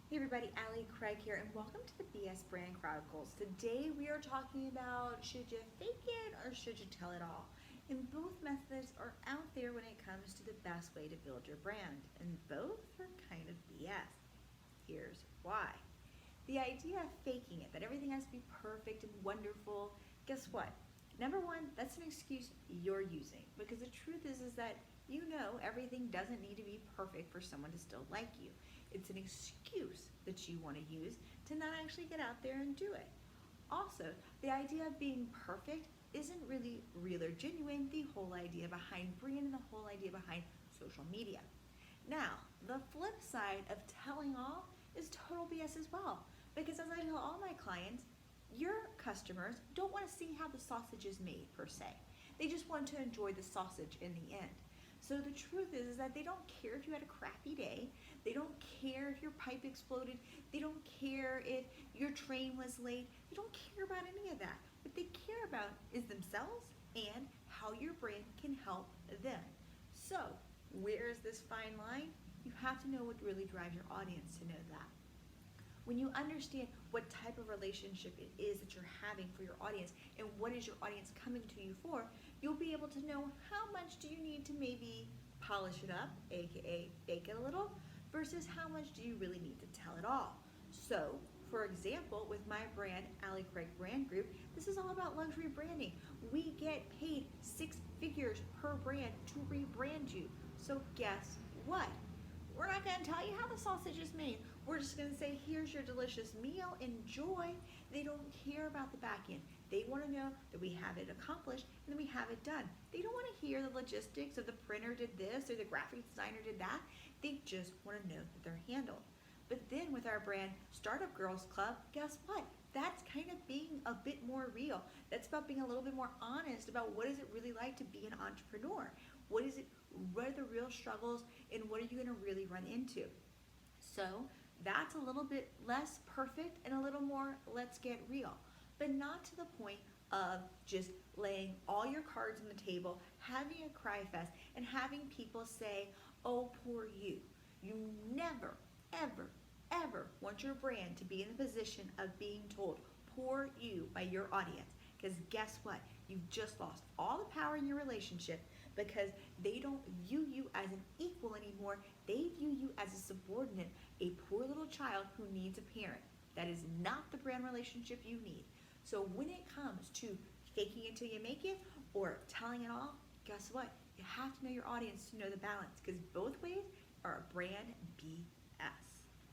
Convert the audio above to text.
Hey everybody, Allie Craig here, and welcome to the BS Brand Chronicles. Today we are talking about should you fake it or should you tell it all? And both methods are out there when it comes to the best way to build your brand, and both are kind of BS. Here's why. The idea of faking it, that everything has to be perfect and wonderful, guess what? Number one, that's an excuse you're using, because the truth is that you know everything doesn't need to be perfect for someone to still like you. It's an excuse that you want to use to not actually get out there and do it. Also, the idea of being perfect isn't really real or genuine, the whole idea behind brand and the whole idea behind social media. Now, the flip side of telling all is total BS as well. Because as I tell all my clients, your customers don't want to see how the sausage is made per se. They just want to enjoy the sausage in the end. So the truth is that they don't care if you had a crappy day. They don't care if your pipe exploded. They don't care if your train was late. They don't care about any of that. What they care about is themselves and how your brand can help them. So where is this fine line? You have to know what really drives your audience to know that. When you understand what type of relationship it is that you're having for your audience and what is your audience coming to you for, you'll be able to know how much do you need to maybe polish it up, aka bake it a little, versus how much do you really need to tell it all. So, for example, with my brand, Allie Craig Brand Group, this is all about luxury branding. We get paid 6 figures per brand to rebrand you. So guess what? We're not going to tell you how the sausage is made. We're just going to say, here's your delicious meal, enjoy. They don't care about the back end. They want to know that we have it accomplished and that we have it done. They don't want to hear the logistics of the printer did this or the graphic designer did that. They just want to know that they're handled. But then with our brand Startup Girls Club, guess what? That's kind of being a bit more real. That's about being a little bit more honest about what is it really like to be an entrepreneur. What are the real struggles and what are you going to really run into? So that's a little bit less perfect and a little more let's get real, but not to the point of just laying all your cards on the table, having a cry fest, and having people say, oh, poor you. You never, ever, ever want your brand to be in the position of being told, poor you, by your audience. Because guess what? You've just lost all the power in your relationship because they don't view you as an equal anymore. They view you as a subordinate, a poor little child who needs a parent. That is not the brand relationship you need. So when it comes to faking it till you make it or telling it all, guess what? You have to know your audience to know the balance because both ways are a brand BS.